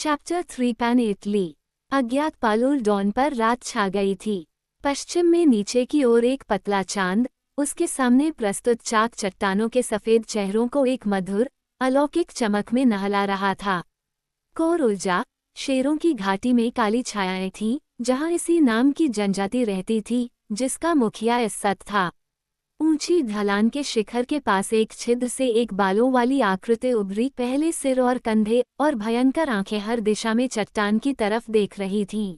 Chapter 3 pan Italy. अज्ञात पालूल don पर रात छा गई थी। पश्चिम में नीचे की ओर एक पतला चांद, उसके सामने प्रस्तुत चाक चट्टानों के सफेद चेहरों को एक मधुर अलौकिक चमक में नहला रहा था। कोर उलझा, शेरों की घाटी में काली छायाएं थीं, जहां इसी नाम की जनजाति रहती थी, जिसका मुखिया इस्सत था। ऊंची ढलान के शिखर के पास एक छिद्र से एक बालों वाली आकृति उभरी, पहले सिर और कंधे और भयंकर आंखें हर दिशा में चट्टान की तरफ देख रही थीं।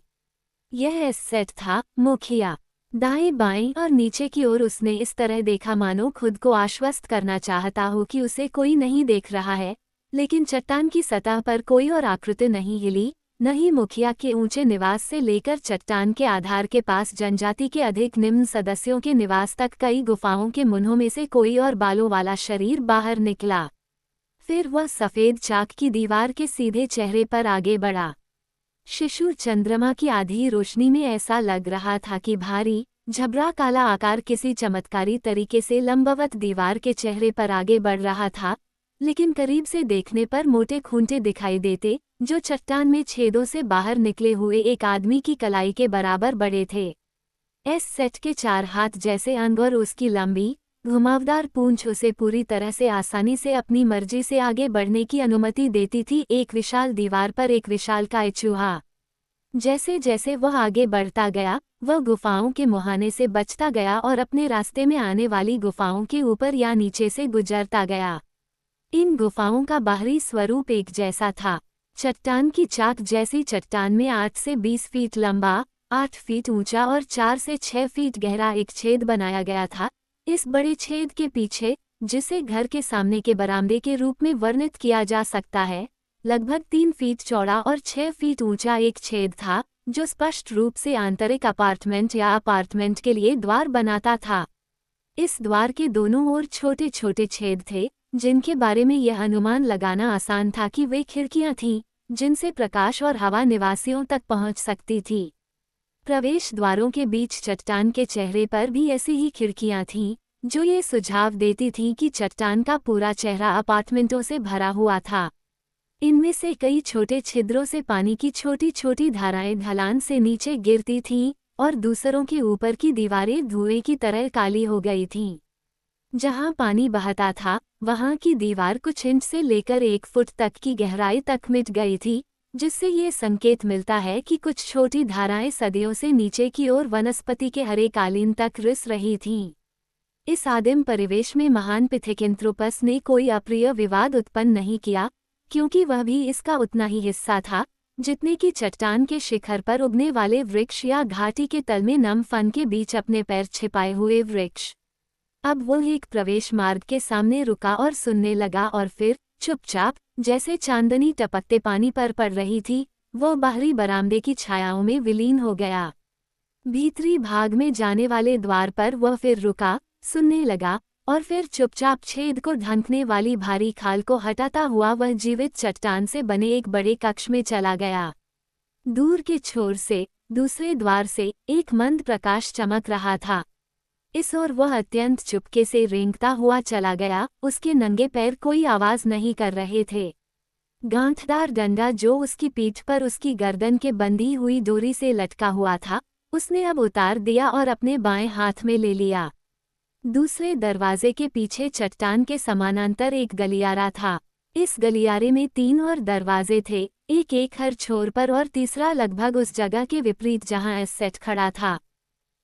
यह इस्सेट था, मुखिया। दाएं बाएं और नीचे की ओर उसने इस तरह देखा मानो खुद को आश्वस्त करना चाहता हो कि उसे कोई नहीं देख रहा है, लेकिन चट्टान की सतह पर कोई और आकृति नहीं हिली, न ही मुखिया के ऊंचे निवास से लेकर चट्टान के आधार के पास जनजाति के अधिक निम्न सदस्यों के निवास तक कई गुफाओं के मुन्हों में से कोई और बालों वाला शरीर बाहर निकला। फिर वह सफेद चाक की दीवार के सीधे चेहरे पर आगे बढ़ा। शिशु चंद्रमा की आधी रोशनी में ऐसा लग रहा था कि भारी झबरा काला आकार किसी चमत्कारी तरीके से लंबवत दीवार के चेहरे पर आगे बढ़ रहा था, लेकिन करीब से देखने पर मोटे खूंटे दिखाई देते, जो चट्टान में छेदों से बाहर निकले हुए एक आदमी की कलाई के बराबर बड़े थे। इस्सेट के 4 हाथ जैसे अंग और उसकी लंबी घुमावदार पूंछ उसे पूरी तरह से आसानी से अपनी मर्जी से आगे बढ़ने की अनुमति देती थी। एक विशाल दीवार पर एक विशालकाय चूहा। जैसे जैसे वह आगे बढ़ता गया, वह गुफाओं के मुहाने से बचता गया और अपने रास्ते में आने वाली गुफाओं के ऊपर या नीचे से गुजरता गया। इन गुफाओं का बाहरी स्वरूप एक जैसा था। चट्टान की चाक जैसी चट्टान में 8 से 20 फीट लंबा, 8 फीट ऊंचा और 4 से 6 फीट गहरा एक छेद बनाया गया था। इस बड़े छेद के पीछे, जिसे घर के सामने के बरामदे के रूप में वर्णित किया जा सकता है, लगभग 3 फीट चौड़ा और 6 फीट ऊंचा एक छेद था, जो स्पष्ट रूप से आंतरिक अपार्टमेंट या अपार्टमेंट के लिए द्वार बनाता था। इस द्वार के दोनों ओर छोटे छोटे छेद थे, जिनके बारे में यह अनुमान लगाना आसान था कि वे खिड़कियां थीं, जिनसे प्रकाश और हवा निवासियों तक पहुंच सकती थी। प्रवेश द्वारों के बीच चट्टान के चेहरे पर भी ऐसी ही खिड़कियां थीं, जो ये सुझाव देती थीं कि चट्टान का पूरा चेहरा अपार्टमेंटों से भरा हुआ था। इनमें से कई छोटे छिद्रों से पानी की छोटी छोटी धाराएं ढलान से नीचे गिरती थीं, और दूसरों के ऊपर की दीवारें धुएं की तरह काली हो गई थीं। जहां पानी बहता था, वहां की दीवार कुछ इंच से लेकर 1 फुट तक की गहराई तक मिट गई थी, जिससे ये संकेत मिलता है कि कुछ छोटी धाराएं सदियों से नीचे की ओर वनस्पति के हरे कालीन तक रिस रही थीं। इस आदिम परिवेश में महान पिथेकेंथ्रोपस ने कोई अप्रिय विवाद उत्पन्न नहीं किया, क्योंकि वह भी इसका उतना ही हिस्सा था जितने कि चट्टान के शिखर पर उगने वाले वृक्ष या घाटी के तल में नम फन के बीच अपने पैर छिपाए हुए वृक्ष। अब वह एक प्रवेश मार्ग के सामने रुका और सुनने लगा, और फिर चुपचाप, जैसे चांदनी टपकते पानी पर पड़ रही थी, वह बाहरी बरामदे की छायाओं में विलीन हो गया। भीतरी भाग में जाने वाले द्वार पर वह फिर रुका, सुनने लगा, और फिर चुपचाप छेद को ढंकने वाली भारी खाल को हटाता हुआ वह जीवित चट्टान से बने एक बड़े कक्ष में चला गया। दूर के छोर से, दूसरे द्वार से, एक मंद प्रकाश चमक रहा था। इस ओर वह अत्यंत चुपके से रेंगता हुआ चला गया। उसके नंगे पैर कोई आवाज नहीं कर रहे थे। गांठदार डंडा जो उसकी पीठ पर उसकी गर्दन के बंधी हुई डोरी से लटका हुआ था, उसने अब उतार दिया और अपने बाएं हाथ में ले लिया। दूसरे दरवाजे के पीछे चट्टान के समानांतर एक गलियारा था। इस गलियारे में 3 और दरवाजे थे, एक हर छोर पर, और तीसरा लगभग उस जगह के विपरीत जहां इस्सेट खड़ा था।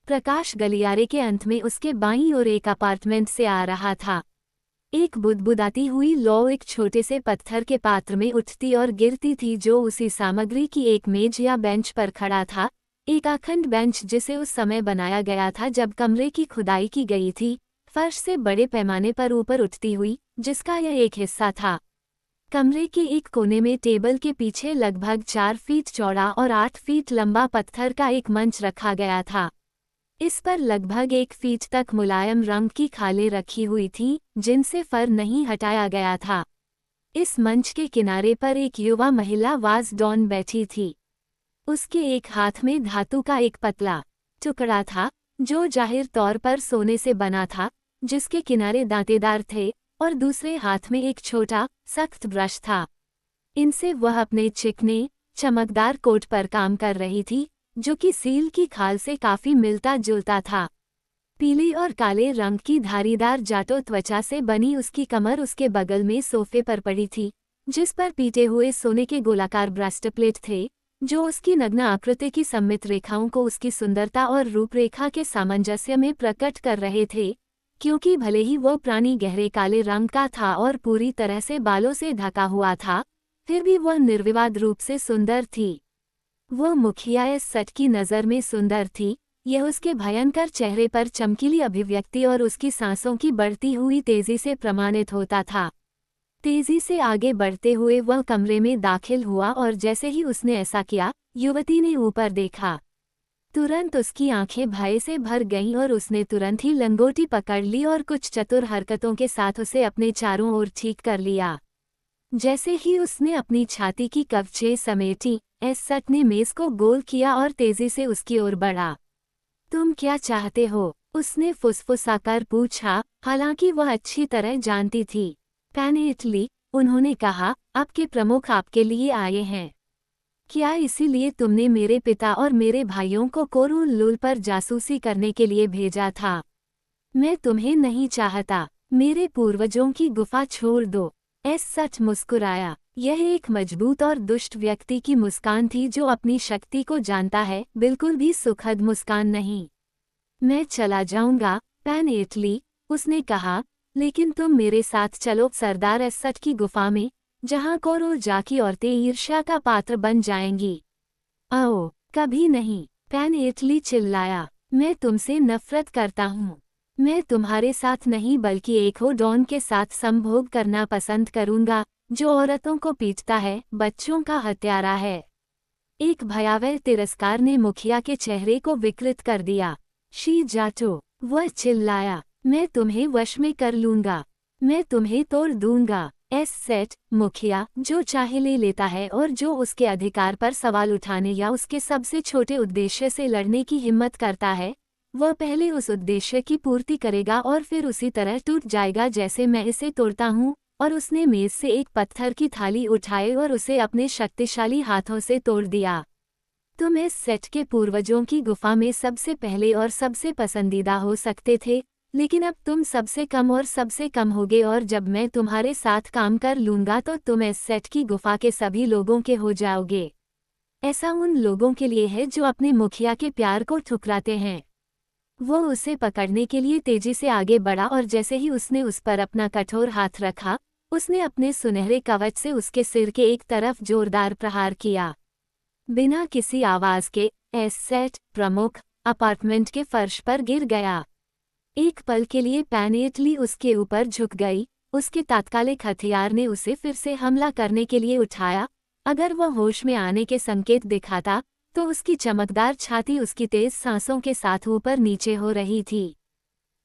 प्रकाश गलियारे के अंत में उसके बाईं ओर एक अपार्टमेंट से आ रहा था। एक बुदबुदाती हुई लौ एक छोटे से पत्थर के पात्र में उठती और गिरती थी, जो उसी सामग्री की एक मेज या बेंच पर खड़ा था, एक अखंड बेंच जिसे उस समय बनाया गया था जब कमरे की खुदाई की गई थी, फर्श से बड़े पैमाने पर ऊपर उठती हुई, जिसका यह एक हिस्सा था। कमरे के एक कोने में टेबल के पीछे लगभग 4 फीट चौड़ा और 8 फीट लंबा पत्थर का एक मंच रखा गया था। इस पर लगभग 1 फीट तक मुलायम रंग की खालें रखी हुई थीं, जिनसे फर नहीं हटाया गया था। इस मंच के किनारे पर एक युवा महिला वाज डॉन बैठी थी। उसके एक हाथ में धातु का एक पतला टुकड़ा था, जो जाहिर तौर पर सोने से बना था, जिसके किनारे दांतेदार थे, और दूसरे हाथ में एक छोटा, सख्त ब्रश था। इनसे वह अपने चिकने चमकदार कोट पर काम कर रही थी, जो कि सील की खाल से काफी मिलता जुलता था। पीले और काले रंग की धारीदार जाटो त्वचा से बनी उसकी कमर उसके बगल में सोफे पर पड़ी थी, जिस पर पीटे हुए सोने के गोलाकार ब्रेस्टप्लेट थे, जो उसकी नग्न आकृति की सम्मित रेखाओं को उसकी सुंदरता और रूपरेखा के सामंजस्य में प्रकट कर रहे थे। क्योंकि भले ही वो प्राणी गहरे काले रंग का था और पूरी तरह से बालों से ढका हुआ था, फिर भी वह निर्विवाद रूप से सुंदर थी। वह मुखिया एस सट की नज़र में सुंदर थी। यह उसके भयंकर चेहरे पर चमकीली अभिव्यक्ति और उसकी सांसों की बढ़ती हुई तेजी से प्रमाणित होता था। तेजी से आगे बढ़ते हुए वह कमरे में दाखिल हुआ और जैसे ही उसने ऐसा किया, युवती ने ऊपर देखा। तुरंत उसकी आंखें भय से भर गईं और उसने तुरंत ही लंगोटी पकड़ ली और कुछ चतुर हरकतों के साथ उसे अपने चारों ओर ठीक कर लिया। जैसे ही उसने अपनी छाती की कवचें समेटी, एस सट ने मेज को गोल किया और तेजी से उसकी ओर बढ़ा। तुम क्या चाहते हो? उसने फुसफुसाकर पूछा, हालांकि वह अच्छी तरह जानती थी। पैनेटली, उन्होंने कहा, आपके प्रमुख आपके लिए आए हैं। क्या इसीलिए तुमने मेरे पिता और मेरे भाइयों को कोरुलुल पर जासूसी करने के लिए भेजा था? मैं तुम्हें नहीं चाहता। मेरे पूर्वजों की गुफा छोड़ दो। एस सच मुस्कुराया। यह एक मजबूत और दुष्ट व्यक्ति की मुस्कान थी जो अपनी शक्ति को जानता है, बिल्कुल भी सुखद मुस्कान नहीं। मैं चला जाऊंगा, पैनेटली, उसने कहा, लेकिन तुम मेरे साथ चलो सरदार एस सच की गुफा में, जहां कोरोजा की औरतें ईर्ष्या का पात्र बन जाएंगी। आओ, कभी नहीं, पैनेटली चिल्लाया। मैं तुमसे नफरत करता हूँ। मैं तुम्हारे साथ नहीं बल्कि एक हो डॉन के साथ संभोग करना पसंद करूंगा, जो औरतों को पीटता है, बच्चों का हत्यारा है। एक भयावह तिरस्कार ने मुखिया के चेहरे को विकृत कर दिया। शी जाटो, वह चिल्लाया, मैं तुम्हें वश में कर लूंगा। मैं तुम्हें तोड़ दूंगा। एस सेट, मुखिया, जो चाहे ले लेता है और जो उसके अधिकार पर सवाल उठाने या उसके सबसे छोटे उद्देश्य से लड़ने की हिम्मत करता है, वह पहले उस उद्देश्य की पूर्ति करेगा और फिर उसी तरह टूट जाएगा जैसे मैं इसे तोड़ता हूँ। और उसने मेज से एक पत्थर की थाली उठाई और उसे अपने शक्तिशाली हाथों से तोड़ दिया। तुम इस सेट के पूर्वजों की गुफा में सबसे पहले और सबसे पसंदीदा हो सकते थे, लेकिन अब तुम सबसे कम और सबसे कम होगे और जब मैं तुम्हारे साथ काम कर लूंगा तो तुम इस सेट की गुफा के सभी लोगों के हो जाओगे। ऐसा उन लोगों के लिए है जो अपने मुखिया के प्यार को ठुकराते हैं। वो उसे पकड़ने के लिए तेजी से आगे बढ़ा और जैसे ही उसने उस पर अपना कठोर हाथ रखा, उसने अपने सुनहरे कवच से उसके सिर के एक तरफ जोरदार प्रहार किया। बिना किसी आवाज के, एस सेट प्रमुख अपार्टमेंट के फर्श पर गिर गया। एक पल के लिए पैनेटली उसके ऊपर झुक गई। उसके तात्कालिक हथियार ने उसे फिर से हमला करने के लिए उठाया। अगर वह होश में आने के संकेत दिखाता, तो उसकी चमकदार छाती उसकी तेज सांसों के साथ ऊपर नीचे हो रही थी।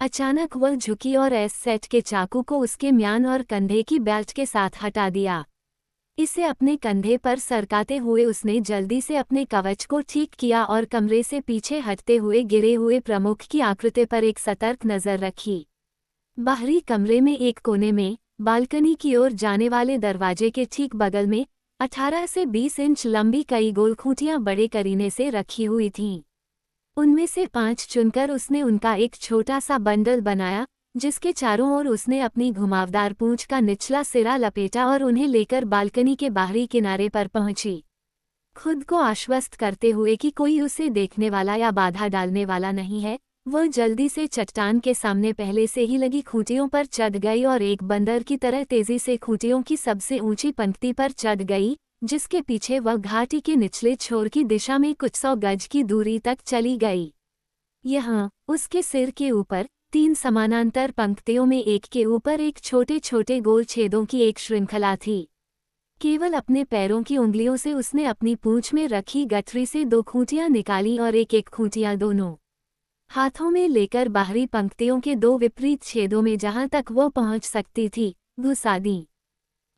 अचानक वह झुकी और एस सेट के चाकू को उसके म्यान और कंधे की बेल्ट के साथ हटा दिया। इसे अपने कंधे पर सरकाते हुए उसने जल्दी से अपने कवच को ठीक किया और कमरे से पीछे हटते हुए गिरे हुए प्रमुख की आकृति पर एक सतर्क नजर रखी। बाहरी कमरे में एक कोने में, बालकनी की ओर जाने वाले दरवाजे के ठीक बगल में, 18 से 20 इंच लंबी कई गोल खूंटियां बड़े करीने से रखी हुई थीं। उनमें से 5 चुनकर उसने उनका एक छोटा सा बंडल बनाया, जिसके चारों ओर उसने अपनी घुमावदार पूंछ का निचला सिरा लपेटा और उन्हें लेकर बालकनी के बाहरी किनारे पर पहुंची। खुद को आश्वस्त करते हुए कि कोई उसे देखने वाला या बाधा डालने वाला नहीं है, वह जल्दी से चट्टान के सामने पहले से ही लगी खूंटियों पर चढ़ गई और एक बंदर की तरह तेजी से खूंटियों की सबसे ऊंची पंक्ति पर चढ़ गई, जिसके पीछे वह घाटी के निचले छोर की दिशा में कुछ 100 गज की दूरी तक चली गई। यहाँ, उसके सिर के ऊपर, 3 समानांतर पंक्तियों में एक के ऊपर एक छोटे छोटे गोल छेदों की एक श्रृंखला थी। केवल अपने पैरों की उंगलियों से उसने अपनी पूंछ में रखी गठरी से 2 खूंटियां निकाली और एक एक खूंटियां दोनों हाथों में लेकर बाहरी पंक्तियों के 2 विपरीत छेदों में जहां तक वो पहुंच सकती थी, घुसा दी।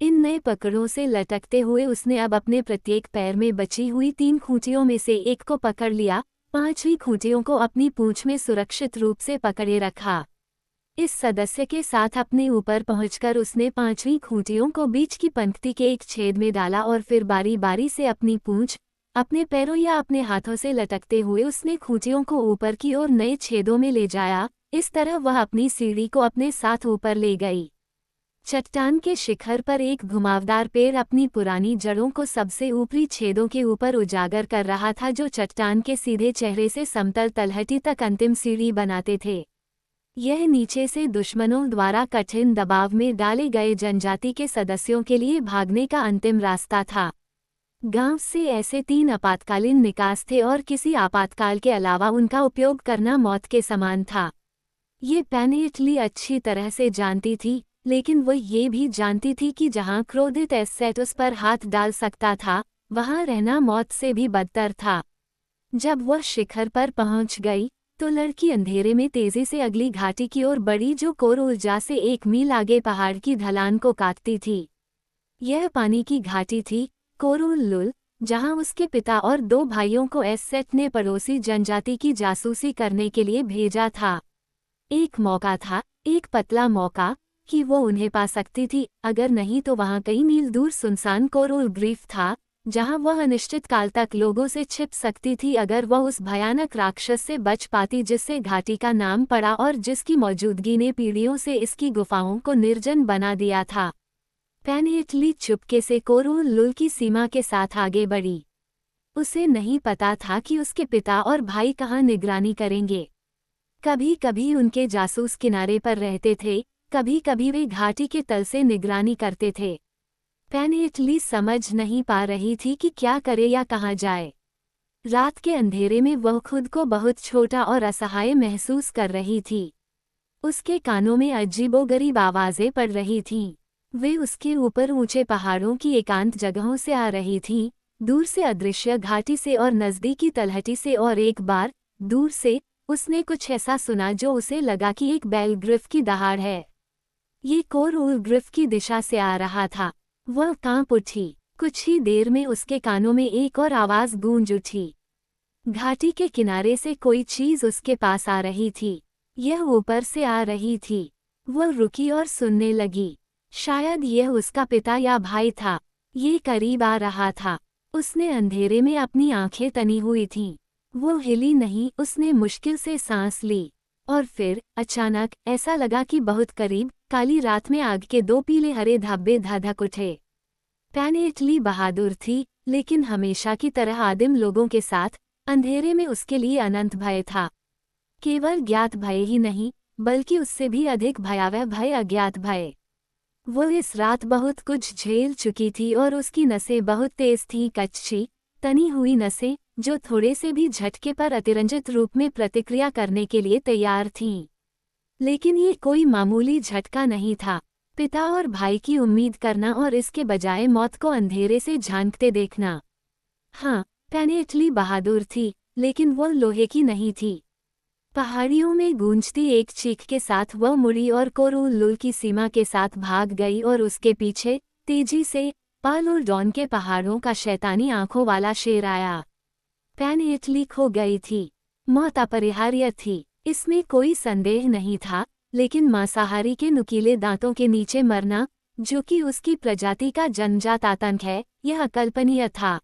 इन नए पकड़ों से लटकते हुए उसने अब अपने प्रत्येक पैर में बची हुई 3 खूंटियों में से एक को पकड़ लिया, 5वीं खूंटियों को अपनी पूंछ में सुरक्षित रूप से पकड़े रखा। इस सदस्य के साथ अपने ऊपर पहुंचकर उसने 5वीं खूंटियों को बीच की पंक्ति के एक छेद में डाला और फिर बारी बारी से अपनी पूंछ, अपने पैरों या अपने हाथों से लटकते हुए उसने खूंटियों को ऊपर की ओर नए छेदों में ले जाया। इस तरह वह अपनी सीढ़ी को अपने साथ ऊपर ले गई। चट्टान के शिखर पर एक घुमावदार पेड़ अपनी पुरानी जड़ों को सबसे ऊपरी छेदों के ऊपर उजागर कर रहा था, जो चट्टान के सीधे चेहरे से समतल तलहटी तक अंतिम सीढ़ी बनाते थे। यह नीचे से दुश्मनों द्वारा कठिन दबाव में डाले गए जनजाति के सदस्यों के लिए भागने का अंतिम रास्ता था। गांव से ऐसे 3 आपातकालीन निकास थे और किसी आपातकाल के अलावा उनका उपयोग करना मौत के समान था। ये पेनेटली अच्छी तरह से जानती थी, लेकिन वह ये भी जानती थी कि जहां क्रोधित एसेट उस पर हाथ डाल सकता था, वहां रहना मौत से भी बदतर था। जब वह शिखर पर पहुंच गई तो लड़की अंधेरे में तेजी से अगली घाटी की ओर बढ़ी, जो कोरोलजा से 1 मील आगे पहाड़ की ढलान को काटती थी। यह पानी की घाटी थी, कोरोलुल, जहां उसके पिता और 2 भाइयों को एसेट ने पड़ोसी जनजाति की जासूसी करने के लिए भेजा था। एक मौका था, एक पतला मौका, कि वो उन्हें पा सकती थी, अगर नहीं तो वहां कई मील दूर सुनसान कोरोल ग्रीफ था, जहां वह अनिश्चित काल तक लोगों से छिप सकती थी अगर वह उस भयानक राक्षस से बच पाती जिससे घाटी का नाम पड़ा और जिसकी मौजूदगी ने पीढ़ियों से इसकी गुफाओं को निर्जन बना दिया था। पेनेटली चुपके से कोरोलुल की सीमा के साथ आगे बढ़ी। उसे नहीं पता था कि उसके पिता और भाई कहाँ निगरानी करेंगे। कभी कभी उनके जासूस किनारे पर रहते थे, कभी कभी वे घाटी के तल से निगरानी करते थे। पेनेटली समझ नहीं पा रही थी कि क्या करे या कहाँ जाए। रात के अंधेरे में वह खुद को बहुत छोटा और असहाय महसूस कर रही थी। उसके कानों में अजीबोगरीब आवाज़ें पड़ रही थीं। वे उसके ऊपर ऊंचे पहाड़ों की एकांत जगहों से आ रही थीं, दूर से अदृश्य घाटी से और नज़दीकी तलहटी से, और एक बार दूर से उसने कुछ ऐसा सुना जो उसे लगा कि एक बैल ग्रिफ की दहाड़ है। ये कोरोल ग्रिफ की दिशा से आ रहा था। वह कांप उठी। कुछ ही देर में उसके कानों में एक और आवाज़ गूंज उठी। घाटी के किनारे से कोई चीज़ उसके पास आ रही थी। यह ऊपर से आ रही थी। वह रुकी और सुनने लगी। शायद यह उसका पिता या भाई था। ये करीब आ रहा था। उसने अंधेरे में अपनी आंखें तनी हुई थीं। वो हिली नहीं। उसने मुश्किल से सांस ली और फिर अचानक ऐसा लगा कि बहुत करीब काली रात में आग के 2 पीले हरे धब्बे धधक उठे। पेनेटली बहादुर थी, लेकिन हमेशा की तरह आदिम लोगों के साथ अंधेरे में उसके लिए अनंत भय था। केवल ज्ञात भय ही नहीं, बल्कि उससे भी अधिक भयावह भय, अज्ञात भय। वो इस रात बहुत कुछ झेल चुकी थी और उसकी नसें बहुत तेज थीं, कच्ची तनी हुई नसें जो थोड़े से भी झटके पर अतिरंजित रूप में प्रतिक्रिया करने के लिए तैयार थीं। लेकिन ये कोई मामूली झटका नहीं था। पिता और भाई की उम्मीद करना और इसके बजाय मौत को अंधेरे से झांकते देखना। हाँ, पेनेटली बहादुर थी, लेकिन वह लोहे की नहीं थी। पहाड़ियों में गूंजती एक चीख के साथ वह मुड़ी और कोरोलुल की सीमा के साथ भाग गई, और उसके पीछे तेजी से पालोडॉन के पहाड़ों का शैतानी आंखों वाला शेर आया। पेनेटली खो गई थी। मौत अपरिहार्य थी, इसमें कोई संदेह नहीं था, लेकिन मांसाहारी के नुकीले दांतों के नीचे मरना, जो कि उसकी प्रजाति का जन्मजात आतंक है, यह अकल्पनीय था।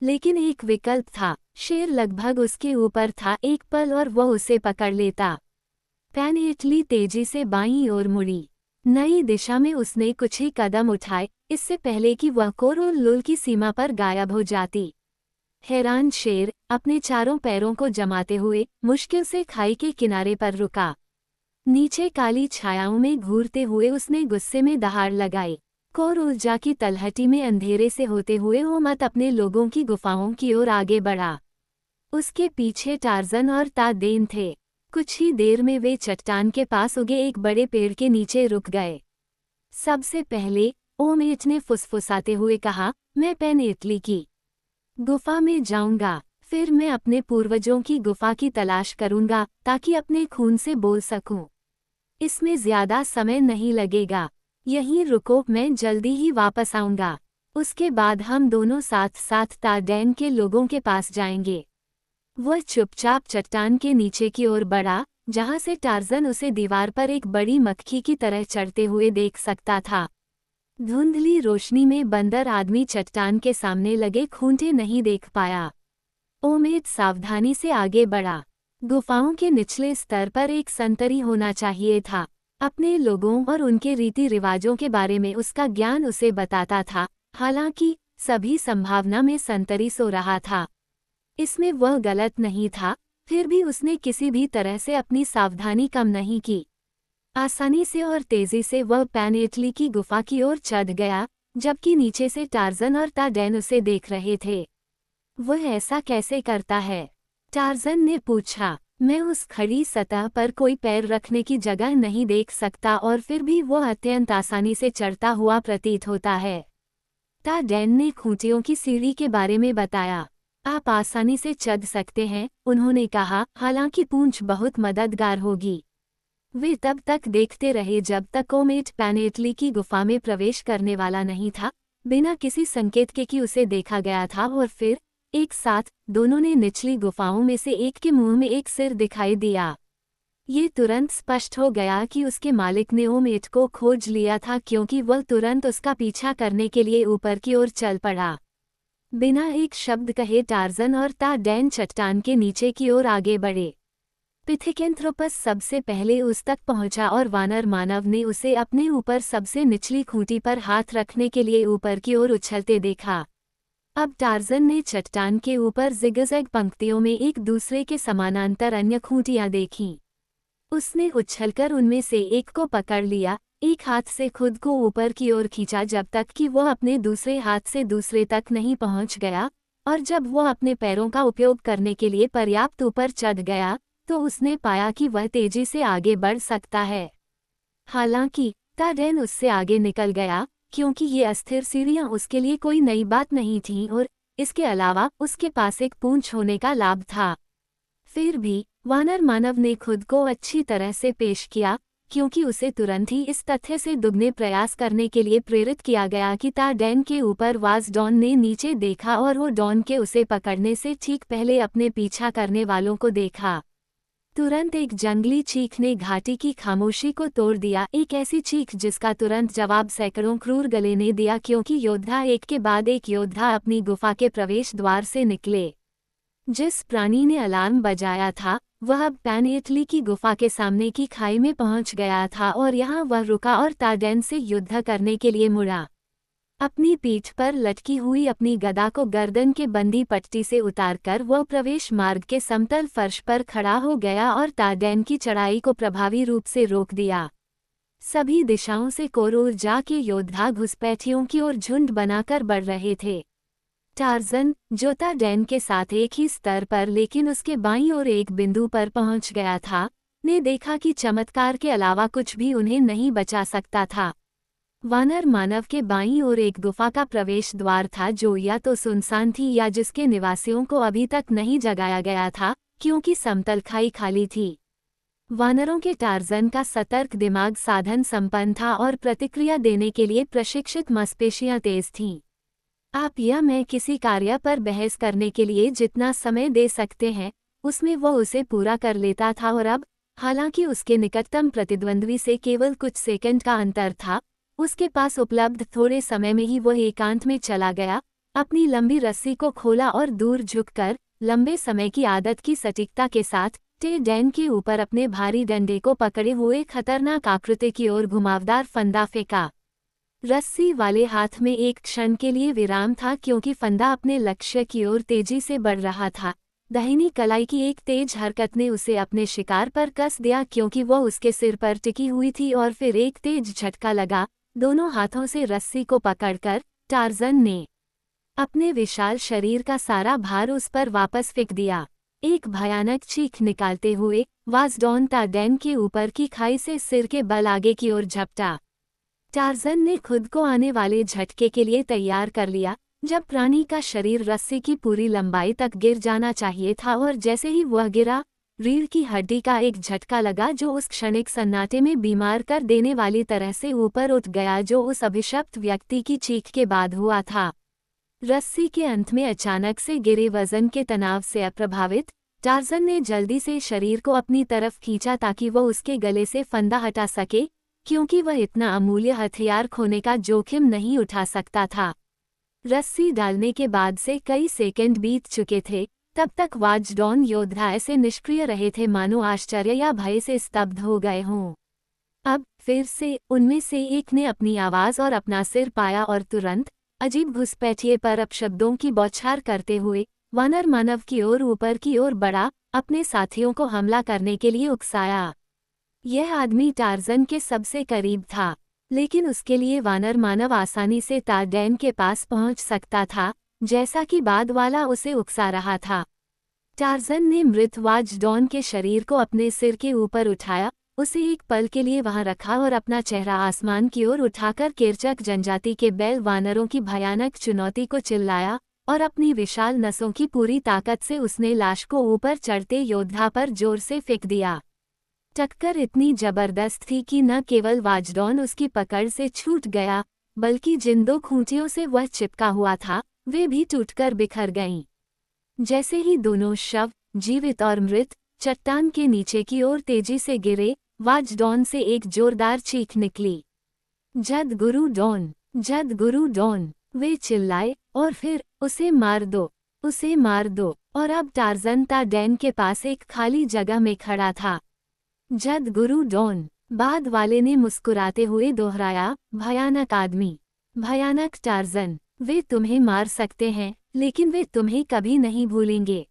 लेकिन एक विकल्प था। शेर लगभग उसके ऊपर था एक पल और वह उसे पकड़ लेता। पेनेटली तेजी से बाईं ओर मुड़ी। नई दिशा में उसने कुछ ही कदम उठाए, इससे पहले कि वह कोरोलुल की सीमा पर गायब हो जाती। हैरान शेर अपने चारों पैरों को जमाते हुए मुश्किल से खाई के किनारे पर रुका। नीचे काली छायाओं में घूरते हुए उसने गुस्से में दहाड़ लगाई। कोरोलजा की तलहटी में अंधेरे से होते हुए वो मत अपने लोगों की गुफाओं की ओर आगे बढ़ा। उसके पीछे टार्जन और तादेन थे। कुछ ही देर में वे चट्टान के पास उगे एक बड़े पेड़ के नीचे रुक गए। सबसे पहले ओमेट ने फुसफुसाते हुए कहा, मैं पेनेटली की गुफा में जाऊंगा, फिर मैं अपने पूर्वजों की गुफा की तलाश करूंगा ताकि अपने खून से बोल सकूं। इसमें ज्यादा समय नहीं लगेगा, यहीं रुको, मैं जल्दी ही वापस आऊंगा। उसके बाद हम दोनों साथ साथ ताडेन के लोगों के पास जाएंगे। वह चुपचाप चट्टान के नीचे की ओर बढ़ा, जहां से टार्जन उसे दीवार पर एक बड़ी मक्खी की तरह चढ़ते हुए देख सकता था। धुंधली रोशनी में बंदर आदमी चट्टान के सामने लगे खूंटे नहीं देख पाया। ओमेद सावधानी से आगे बढ़ा। गुफाओं के निचले स्तर पर एक संतरी होना चाहिए था। अपने लोगों और उनके रीति रिवाजों के बारे में उसका ज्ञान उसे बताता था, हालांकि सभी संभावना में संतरी सो रहा था। इसमें वह गलत नहीं था, फिर भी उसने किसी भी तरह से अपनी सावधानी कम नहीं की। आसानी से और तेजी से वह पैनेटली की गुफा की ओर चढ़ गया, जबकि नीचे से टार्जन और ताडेन उसे देख रहे थे। वह ऐसा कैसे करता है? टार्जन ने पूछा। मैं उस खड़ी सतह पर कोई पैर रखने की जगह नहीं देख सकता और फिर भी वह अत्यंत आसानी से चढ़ता हुआ प्रतीत होता है। ताडेन ने खूंटियों की सीढ़ी के बारे में बताया। आप आसानी से चढ़ सकते हैं, उन्होंने कहा, हालांकि पूंछ बहुत मददगार होगी। वे तब तक देखते रहे जब तक ओमेट पैनेटली की गुफा में प्रवेश करने वाला नहीं था, बिना किसी संकेत के कि उसे देखा गया था, और फिर एक साथ दोनों ने निचली गुफाओं में से एक के मुंह में एक सिर दिखाई दिया। ये तुरंत स्पष्ट हो गया कि उसके मालिक ने ओमेट को खोज लिया था, क्योंकि वह तुरंत उसका पीछा करने के लिए ऊपर की ओर चल पड़ा। बिना एक शब्द कहे टार्जन और ताडेन चट्टान के नीचे की ओर आगे बढ़े। पिथिकेंथ्रोपस सबसे पहले उस तक पहुंचा और वानर मानव ने उसे अपने ऊपर सबसे निचली खूंटी पर हाथ रखने के लिए ऊपर की ओर उछलते देखा। अब टार्जन ने चट्टान के ऊपर जिगजैग पंक्तियों में एक दूसरे के समानांतर अन्य खूंटियां देखीं। उसने उछलकर उनमें से एक को पकड़ लिया, एक हाथ से खुद को ऊपर की ओर खींचा जब तक कि वह अपने दूसरे हाथ से दूसरे तक नहीं पहुंच गया, और जब वह अपने पैरों का उपयोग करने के लिए पर्याप्त ऊपर चढ़ गया, तो उसने पाया कि वह तेजी से आगे बढ़ सकता है। हालांकि ताडेन उससे आगे निकल गया, क्योंकि ये अस्थिर सीढ़ियां उसके लिए कोई नई बात नहीं थीं और इसके अलावा उसके पास एक पूंछ होने का लाभ था। फिर भी वानर मानव ने खुद को अच्छी तरह से पेश किया, क्योंकि उसे तुरंत ही इस तथ्य से दुगने प्रयास करने के लिए प्रेरित किया गया कि ताडेन के ऊपर वाज़डॉन ने नीचे देखा और वो डॉन के उसे पकड़ने से ठीक पहले अपने पीछा करने वालों को देखा। तुरंत एक जंगली चीख ने घाटी की खामोशी को तोड़ दिया, एक ऐसी चीख जिसका तुरंत जवाब सैकड़ों क्रूर गले ने दिया, क्योंकि योद्धा एक के बाद एक योद्धा अपनी गुफा के प्रवेश द्वार से निकले। जिस प्राणी ने अलार्म बजाया था वह अब पैनेटली की गुफा के सामने की खाई में पहुंच गया था और यहाँ वह रुका और ताडेन से युद्ध करने के लिए मुड़ा। अपनी पीठ पर लटकी हुई अपनी गदा को गर्दन के बंदी पट्टी से उतारकर वह प्रवेश मार्ग के समतल फर्श पर खड़ा हो गया और ताडेन की चढ़ाई को प्रभावी रूप से रोक दिया। सभी दिशाओं से कोरोर्जा के योद्धा घुसपैठियों की ओर झुंड बनाकर बढ़ रहे थे। टार्जन, जो ताडेन के साथ एक ही स्तर पर लेकिन उसके बाईं ओर एक बिंदु पर पहुंच गया था, ने देखा कि चमत्कार के अलावा कुछ भी उन्हें नहीं बचा सकता था। वानर मानव के बाईं ओर एक गुफा का प्रवेश द्वार था जो या तो सुनसान थी या जिसके निवासियों को अभी तक नहीं जगाया गया था, क्योंकि समतल खाई खाली थी। वानरों के टार्जन का सतर्क दिमाग साधन संपन्न था और प्रतिक्रिया देने के लिए प्रशिक्षित मांसपेशियां तेज थीं। आप या मैं किसी कार्य पर बहस करने के लिए जितना समय दे सकते हैं, उसमें वह उसे पूरा कर लेता था, और अब, हालांकि उसके निकटतम प्रतिद्वंद्वी से केवल कुछ सेकंड का अंतर था, उसके पास उपलब्ध थोड़े समय में ही वह एकांत में चला गया, अपनी लंबी रस्सी को खोला और दूर झुककर लंबे समय की आदत की सटीकता के साथ ताडेन के ऊपर अपने भारी डंडे को पकड़े हुए खतरनाक आकृति की ओर घुमावदार फंदा फेंका। रस्सी वाले हाथ में एक क्षण के लिए विराम था, क्योंकि फंदा अपने लक्ष्य की ओर तेजी से बढ़ रहा था। दाहिनी कलाई की एक तेज हरकत ने उसे अपने शिकार पर कस दिया, क्योंकि वह उसके सिर पर टिकी हुई थी, और फिर एक तेज झटका लगा। दोनों हाथों से रस्सी को पकड़कर टार्जन ने अपने विशाल शरीर का सारा भार उस पर वापस फेंक दिया। एक भयानक चीख निकालते हुए वाज़डॉन ताडेन के ऊपर की खाई से सिर के बल आगे की ओर झपटा। टार्जन ने खुद को आने वाले झटके के लिए तैयार कर लिया, जब प्राणी का शरीर रस्सी की पूरी लंबाई तक गिर जाना चाहिए था, और जैसे ही वह गिरा, रीढ़ की हड्डी का एक झटका लगा जो उस क्षणिक सन्नाटे में बीमार कर देने वाली तरह से ऊपर उठ गया जो उस अभिशप्त व्यक्ति की चीख के बाद हुआ था। रस्सी के अंत में अचानक से गिरे वजन के तनाव से अप्रभावित टार्ज़न ने जल्दी से शरीर को अपनी तरफ खींचा ताकि वो उसके गले से फंदा हटा सके, क्योंकि वह इतना अमूल्य हथियार खोने का जोखिम नहीं उठा सकता था। रस्सी डालने के बाद से कई सेकंड बीत चुके थे। तब तक वाचडॉग योद्धा ऐसे निष्क्रिय रहे थे मानो आश्चर्य या भय से स्तब्ध हो गए हों। अब फिर से उनमें से एक ने अपनी आवाज़ और अपना सिर पाया और तुरंत अजीब घुसपैठिए पर अपशब्दों की बौछार करते हुए वानर मानव की ओर ऊपर की ओर बढ़ा, अपने साथियों को हमला करने के लिए उकसाया। यह आदमी टार्ज़न के सबसे करीब था, लेकिन उसके लिए वानर मानव आसानी से टार्ज़न के पास पहुंच सकता था, जैसा कि बाद वाला उसे उकसा रहा था। टार्ज़न ने मृत वाचडॉग के शरीर को अपने सिर के ऊपर उठाया, उसे एक पल के लिए वहां रखा और अपना चेहरा आसमान की ओर उठाकर केरचक जनजाति के बैल वानरों की भयानक चुनौती को चिल्लाया, और अपनी विशाल नसों की पूरी ताकत से उसने लाश को ऊपर चढ़ते योद्धा पर जोर से फेंक दिया। टक्कर इतनी जबरदस्त थी कि न केवल वाचडॉग उसकी पकड़ से छूट गया, बल्कि जिन दो खूंटियों से वह चिपका हुआ था वे भी टूटकर बिखर गईं। जैसे ही दोनों शव, जीवित और मृत, चट्टान के नीचे की ओर तेजी से गिरे, वाचडॉग से एक जोरदार चीख निकली। जद गुरु डॉन, जद गुरु डॉन, वे चिल्लाए, और फिर उसे मार दो, उसे मार दो। और अब टार्ज़न टार्ज़न के पास एक खाली जगह में खड़ा था। जद गुरु डॉन, बाद वाले ने मुस्कुराते हुए दोहराया, भयानक आदमी, भयानक टार्ज़न, वे तुम्हें मार सकते हैं, लेकिन वे तुम्हें कभी नहीं भूलेंगे।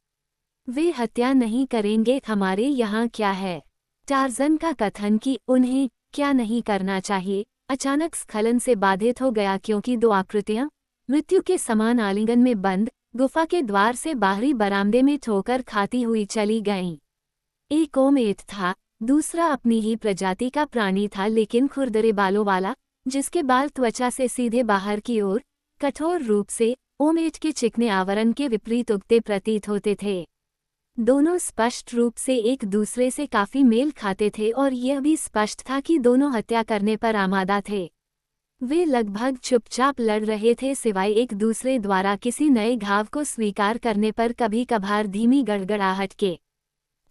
वे हत्या नहीं करेंगे। हमारे यहाँ क्या है? टार्ज़न का कथन कि उन्हें क्या नहीं करना चाहिए अचानक स्खलन से बाधित हो गया, क्योंकि दो आकृतियां मृत्यु के समान आलिंगन में बंद गुफा के द्वार से बाहरी बरामदे में ठोकर खाती हुई चली गईं। एक ओमेट था, दूसरा अपनी ही प्रजाति का प्राणी था, लेकिन खुरदरे बालों वाला, जिसके बाल त्वचा से सीधे बाहर की ओर कठोर रूप से ओमेट के चिकने आवरण के विपरीत उगते प्रतीत होते थे। दोनों स्पष्ट रूप से एक दूसरे से काफी मेल खाते थे, और यह भी स्पष्ट था कि दोनों हत्या करने पर आमादा थे। वे लगभग चुपचाप लड़ रहे थे, सिवाय एक दूसरे द्वारा किसी नए घाव को स्वीकार करने पर कभी कभार धीमी गड़गड़ाहट के।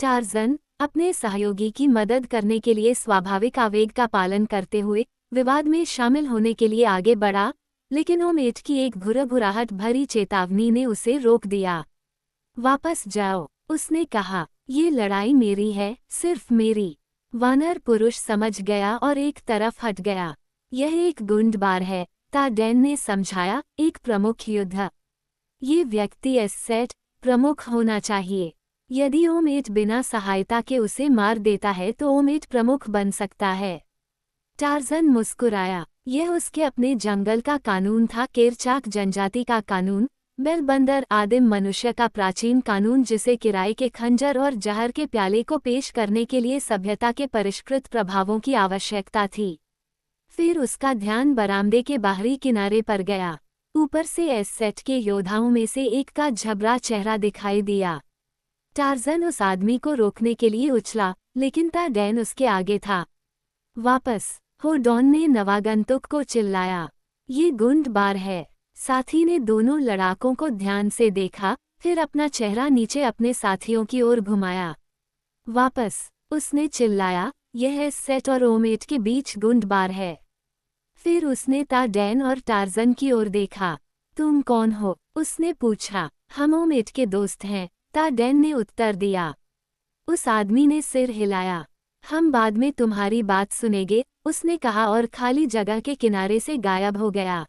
टार्ज़न अपने सहयोगी की मदद करने के लिए स्वाभाविक आवेग का पालन करते हुए विवाद में शामिल होने के लिए आगे बढ़ा, लेकिन ओमेट की एक घुरघुराहट भरी चेतावनी ने उसे रोक दिया। वापस जाओ, उसने कहा, ये लड़ाई मेरी है, सिर्फ मेरी। वानर पुरुष समझ गया और एक तरफ हट गया। यह एक गुंडबार है, टार्ज़न ने समझाया, एक प्रमुख युद्ध। ये व्यक्ति एसेट प्रमुख होना चाहिए। यदि ओमेट बिना सहायता के उसे मार देता है तो ओमेट प्रमुख बन सकता है। टार्ज़न मुस्कुराया। यह उसके अपने जंगल का कानून था, केरचाक जनजाति का कानून, बेलबंदर आदिम मनुष्य का प्राचीन कानून, जिसे किराए के खंजर और जहर के प्याले को पेश करने के लिए सभ्यता के परिष्कृत प्रभावों की आवश्यकता थी। फिर उसका ध्यान बरामदे के बाहरी किनारे पर गया। ऊपर से एसेट के योद्धाओं में से एक का झबरा चेहरा दिखाई दिया। टार्ज़न उस आदमी को रोकने के लिए उछला, लेकिन टार्ज़न उसके आगे था। वापस हो, डॉन ने नवागंतुक को चिल्लाया। ये गुंडबार है। साथी ने दोनों लड़ाकों को ध्यान से देखा, फिर अपना चेहरा नीचे अपने साथियों की ओर घुमाया। वापस, उसने चिल्लाया, यह एसेट और ओमेट के बीच गुंडबार है। फिर उसने टार्ज़न और टार्ज़न की ओर देखा। तुम कौन हो? उसने पूछा। हम ओमेट के दोस्त हैं, टार्ज़न ने उत्तर दिया। उस आदमी ने सिर हिलाया। हम बाद में तुम्हारी बात सुनेंगे, उसने कहा, और खाली जगह के किनारे से गायब हो गया।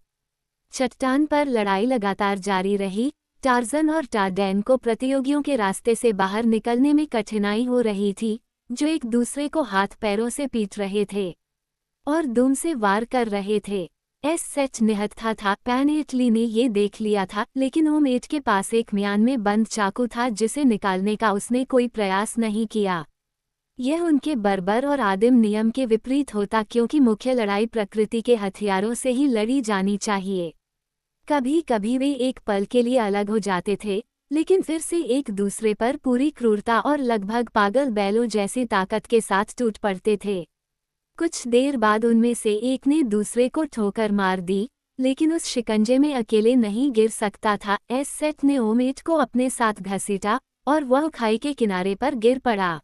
चट्टान पर लड़ाई लगातार जारी रही। टार्ज़न और टार्ज़न को प्रतियोगियों के रास्ते से बाहर निकलने में कठिनाई हो रही थी, जो एक दूसरे को हाथ पैरों से पीट रहे थे और दुम से वार कर रहे थे। एसेट निहत्था था। पैनेटली ने ये देख लिया था, लेकिन ओमेट के पास एक म्यान में बंद चाकू था जिसे निकालने का उसने कोई प्रयास नहीं किया। यह उनके बर्बर और आदिम नियम के विपरीत होता, क्योंकि मुख्य लड़ाई प्रकृति के हथियारों से ही लड़ी जानी चाहिए। कभी कभी वे एक पल के लिए अलग हो जाते थे, लेकिन फिर से एक दूसरे पर पूरी क्रूरता और लगभग पागल बैलों जैसी ताकत के साथ टूट पड़ते थे। कुछ देर बाद उनमें से एक ने दूसरे को ठोकर मार दी, लेकिन उस शिकंजे में अकेले नहीं गिर सकता था। एसेट ने ओमेट को अपने साथ घसीटा और वह खाई के किनारे पर गिर पड़ा।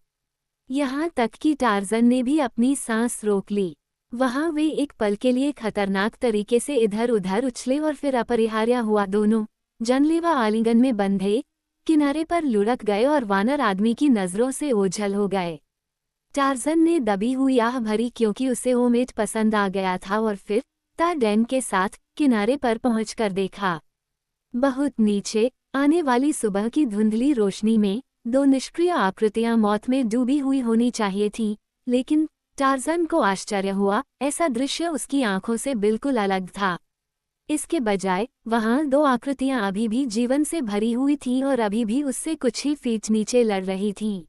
यहाँ तक कि टार्ज़न ने भी अपनी सांस रोक ली। वहाँ वे एक पल के लिए खतरनाक तरीके से इधर उधर उछले और फिर अपरिहार्य हुआ दोनों जानलेवा आलिंगन में बंधे किनारे पर लुढ़क गए और वानर आदमी की नज़रों से ओझल हो गए। टार्ज़न ने दबी हुई आह भरी क्योंकि उसे ओमेट पसंद आ गया था और फिर डैन के साथ किनारे पर पहुंचकर देखा। बहुत नीचे आने वाली सुबह की धुंधली रोशनी में दो निष्क्रिय आकृतियां मौत में डूबी हुई होनी चाहिए थीं, लेकिन टार्ज़न को आश्चर्य हुआ, ऐसा दृश्य उसकी आंखों से बिल्कुल अलग था। इसके बजाय वहां दो आकृतियां अभी भी जीवन से भरी हुई थीं और अभी भी उससे कुछ ही फीट नीचे लड़ रही थीं।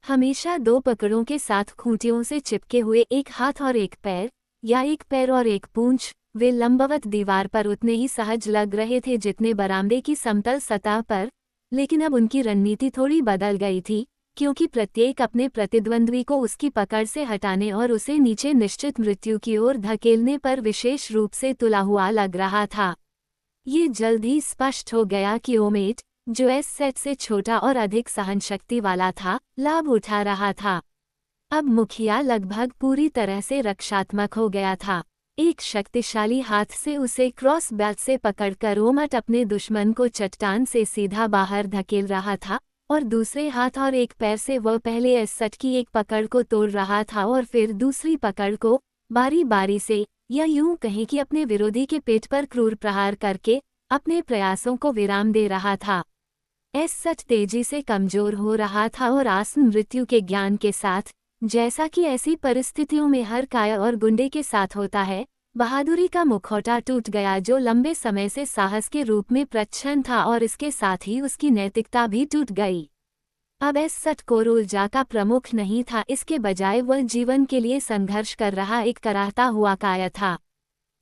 हमेशा दो पकड़ों के साथ खूंटियों से चिपके हुए एक हाथ और एक पैर, या एक पैर और एक पूंछ, वे लंबवत दीवार पर उतने ही सहज लग रहे थे जितने बरामदे की समतल सतह पर, लेकिन अब उनकी रणनीति थोड़ी बदल गई थी, क्योंकि प्रत्येक अपने प्रतिद्वंद्वी को उसकी पकड़ से हटाने और उसे नीचे निश्चित मृत्यु की ओर धकेलने पर विशेष रूप से तुला हुआ लग रहा था। ये जल्द ही स्पष्ट हो गया कि ओमेट, जो एस सेट से छोटा और अधिक सहनशक्ति वाला था, लाभ उठा रहा था। अब मुखिया लगभग पूरी तरह से रक्षात्मक हो गया था। एक शक्तिशाली हाथ से उसे क्रॉस बेल्ट से पकड़कर ओमेट अपने दुश्मन को चट्टान से सीधा बाहर धकेल रहा था, और दूसरे हाथ और एक पैर से वह पहले एस सेट की एक पकड़ को तोड़ रहा था और फिर दूसरी पकड़ को बारी बारी से, या यूं कहें कि अपने विरोधी के पेट पर क्रूर प्रहार करके अपने प्रयासों को विराम दे रहा था। एस सेट तेजी से कमजोर हो रहा था और आसन मृत्यु के ज्ञान के साथ, जैसा कि ऐसी परिस्थितियों में हर काया और गुंडे के साथ होता है, बहादुरी का मुखौटा टूट गया जो लंबे समय से साहस के रूप में प्रच्छन्न था, और इसके साथ ही उसकी नैतिकता भी टूट गई। अब एस सेट कोरोल्जा का प्रमुख नहीं था, इसके बजाय वह जीवन के लिए संघर्ष कर रहा एक कराहता हुआ काया था।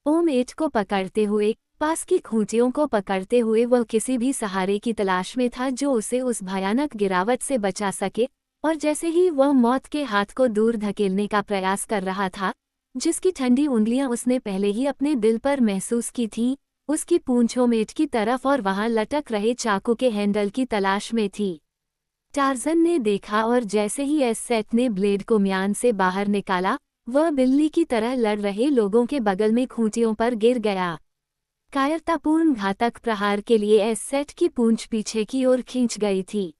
ओमेट को पकड़ते हुए, पास की खूंटियों को पकड़ते हुए वह किसी भी सहारे की तलाश में था जो उसे उस भयानक गिरावट से बचा सके, और जैसे ही वह मौत के हाथ को दूर धकेलने का प्रयास कर रहा था, जिसकी ठंडी उंगलियां उसने पहले ही अपने दिल पर महसूस की थीं, उसकी पूंछ ओमेट की तरफ और वहां लटक रहे चाकू के हैंडल की तलाश में थी। टार्ज़न ने देखा, और जैसे ही एस सेट ने ब्लेड को म्यान से बाहर निकाला, वह बिल्ली की तरह लड़ रहे लोगों के बगल में खूंटियों पर गिर गया। कायरतापूर्ण घातक प्रहार के लिए एस सेट की पूंछ पीछे की ओर खींच गई थी।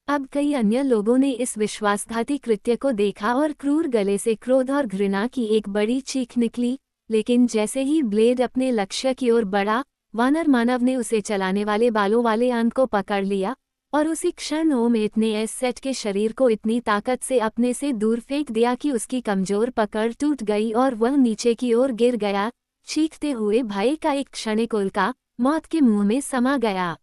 अब कई अन्य लोगों ने इस विश्वासघाती कृत्य को देखा और क्रूर गले से क्रोध और घृणा की एक बड़ी चीख निकली, लेकिन जैसे ही ब्लेड अपने लक्ष्य की ओर बढ़ा, वानर मानव ने उसे चलाने वाले बालों वाले अंक को पकड़ लिया, और उसी क्षण ओमेट ने एस सेट के शरीर को इतनी ताकत से अपने से दूर फेंक दिया कि उसकी कमजोर पकड़ टूट गई और वह नीचे की ओर गिर गया, चीखते हुए भय का एक क्षणिक उल्का मौत के मुंह में समा गया।